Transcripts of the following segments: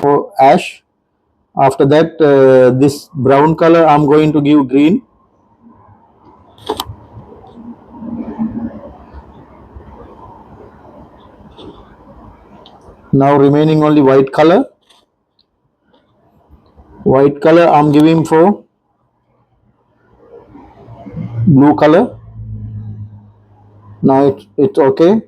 for ash. After that, this brown color I'm going to give green. Now remaining only white color. White color I'm giving for blue color. Now it's okay.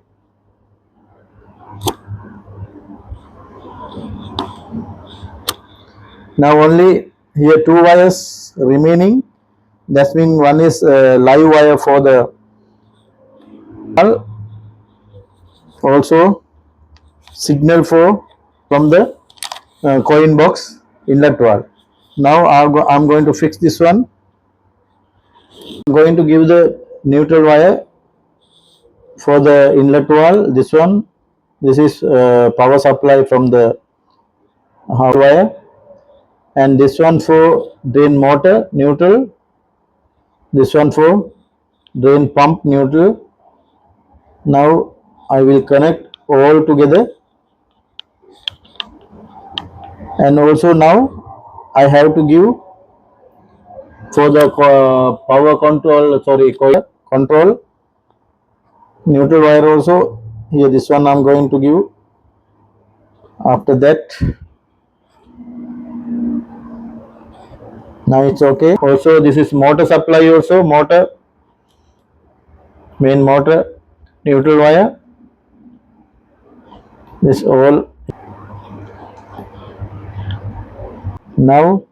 Now only here two wires remaining. That means one is live wire for the also signal for from the coin box inlet wall. Now I'm going to fix this one. I'm going to give the neutral wire for the inlet wall. This one, this is power supply from the hard wire, and this one for drain motor neutral. This one for drain pump neutral. Now I will connect all together, and also now I have to give for the power control, sorry, control neutral wire also. Here this one I'm going to give. After that, now it's okay. Also this is motor supply, also motor, main motor neutral wire. This all. Now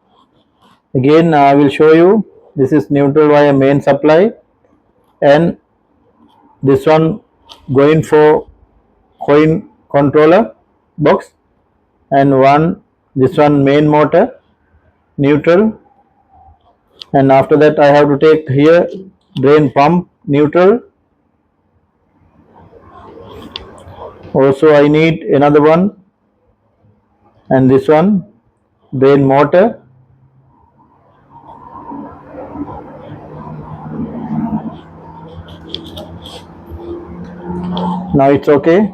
again I will show you. This is neutral wire main supply, and this one going for coin controller box, and one, this one main motor neutral, and after that I have to take here drain pump neutral. Also I need another one, and this one drain motor. Now it's okay.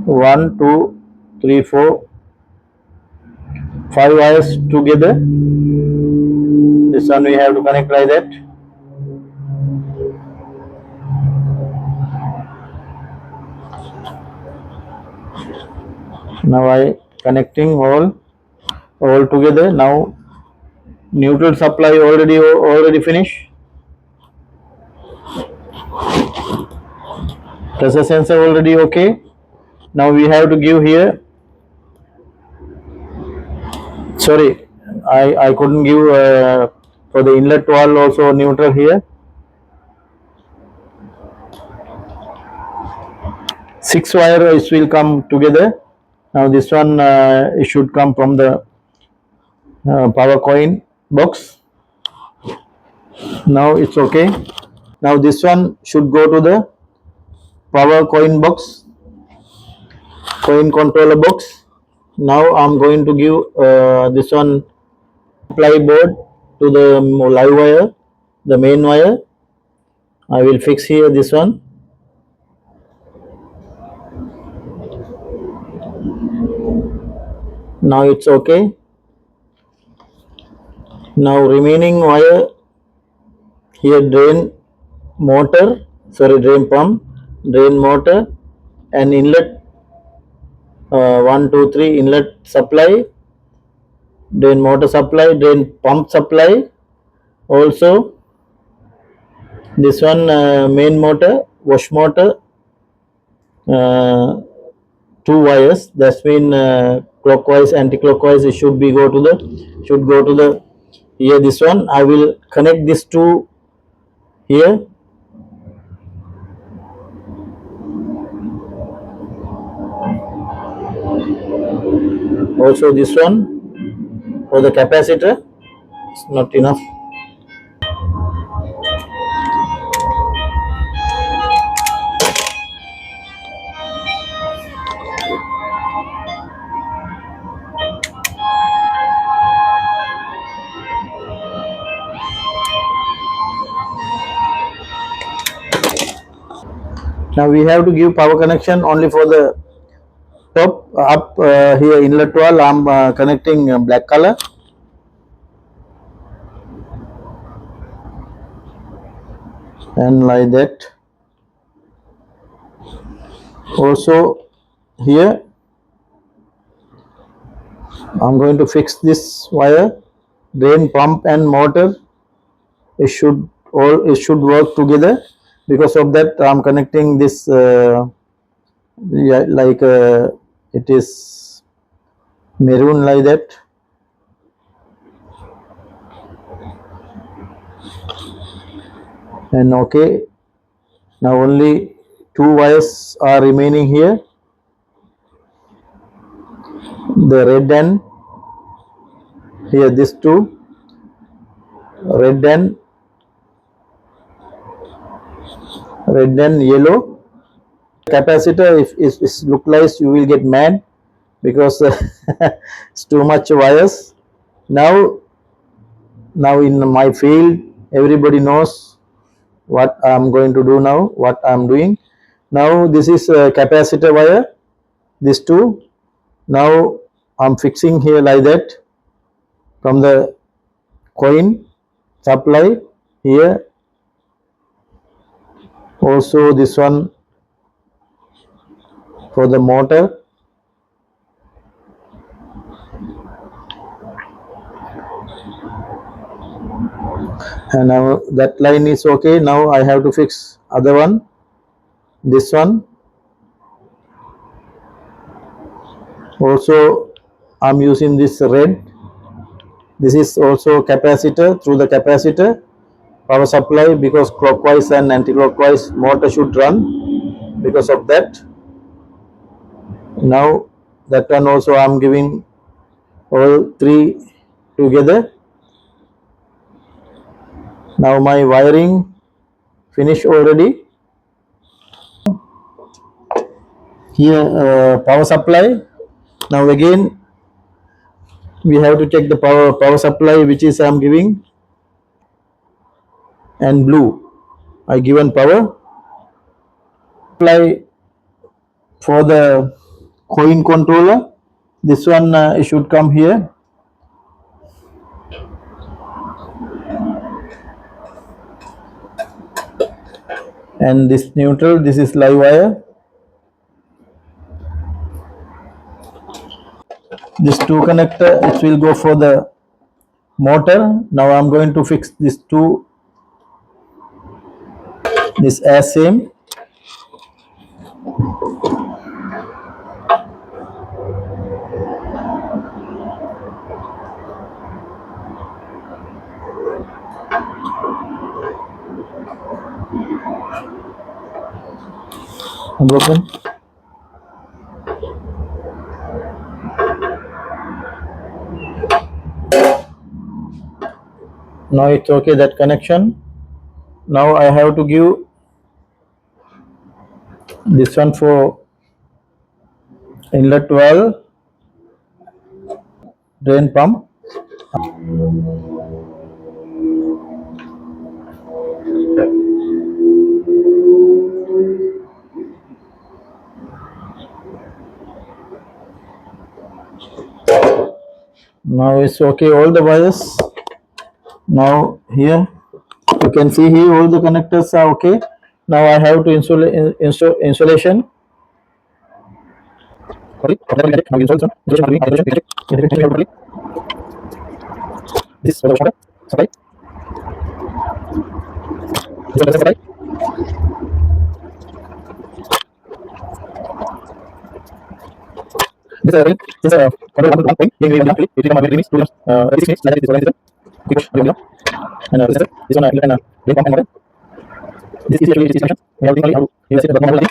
1 2 3 4 5 wires together. This one we have to connect like that. Now I connecting all together. Now neutral supply already finished. Pressure sensor already okay. Now we have to give here, sorry, I couldn't give for the inlet wall also neutral here. 6 wires will come together. Now this one it should come from the power coin box. Now it's okay. Now this one should go to the power coin box, coin controller box. Now I'm going to give this one supply board to the live wire, the main wire. I will fix here this one. Now it's okay. Now remaining wire here, drain motor, sorry, drain pump, drain motor, and inlet 1 2 3 inlet supply, drain motor supply, drain pump supply. Also this one main motor, wash motor, 2 wires. That's mean clockwise, anti-clockwise. It should go to the here. This one I will connect these two here. Also this one for the capacitor, it's not enough. Now we have to give power connection only for the top up here inlet wall I'm connecting black color, and like that. Also here I'm going to fix this wire. Drain pump and motor, it should work together. Because of that I'm connecting this yeah, like it is maroon like that. And okay, now only two wires are remaining here, the red and here these two, red and yellow. Capacitor, if it look like you will get mad because it's too much wires. Now in my field everybody knows what I'm going to do now, what I'm doing. Now this is a capacitor wire, these two. Now I'm fixing here like that from the coin supply here. Also this one for the motor. And now that line is okay. Now I have to fix other one, this one. Also I'm using this red. This is also capacitor. Through the capacitor power supply, because clockwise and anti-clockwise motor should run. Because of that, now that one also I'm giving all three together. Now my wiring finished already. Here power supply. Now again we have to check the power supply, which is I'm giving, and blue I given power supply for the coin controller. This one it should come here, and this neutral, this is live wire. This two connector, it will go for the motor. Now I'm going to fix this two, this as same. Unbroken. Now it's okay, that connection. Now I have to give this one for inlet valve, drain pump. Now it's okay, all the wires. Now here you can see here all the connectors are okay. Now I have to install insulation. Sorry, now install this for the water supply. This is the supply. This is a one point. Here we have it become a very nice 2 6 minutes like this organization. And this one and drain pump and motor. This is actually this connection. We have to how to set the normal line.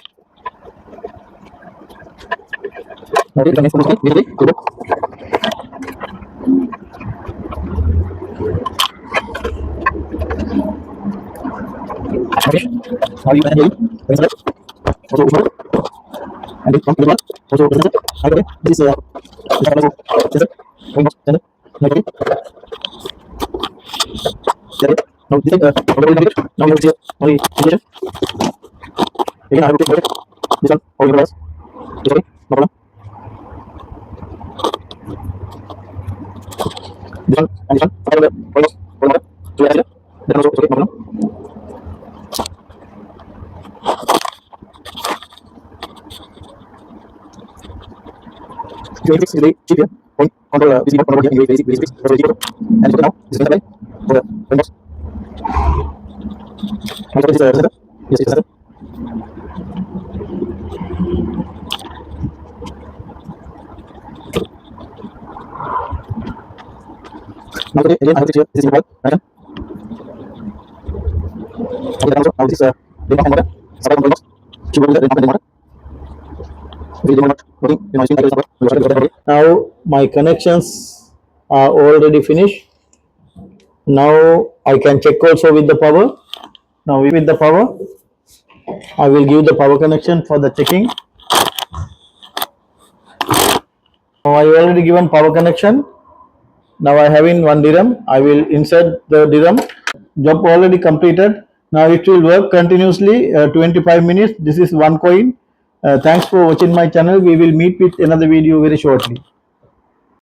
Now we can install it. We go. Okay. Now you can hear it. Also and this pump is also present. Okay, this is also sensor. Going box sensor. Okay. Okay. Now this is now you see only situation. Again I have to take this one all your glass. Okay, no problem. this one and this one. Follow the almost follow the so yeah, then also okay, no problem. If you fix the chip here, point control this control here in very very fix for the zero and now this is the for the windows. Now this is the yes is the now again I have to check this is what right. Okay, also now this is the motor supply control box. Chip over the motor. Now my connections are already finished. Now I can check also with the power. Now with the power, I will give the power connection for the checking. Now I already given power connection. Now I have in one DRAM. I will insert the DRAM. Job already completed. Now it will work continuously 25 minutes. This is one coin. Thanks for watching my channel. We will meet with another video very shortly.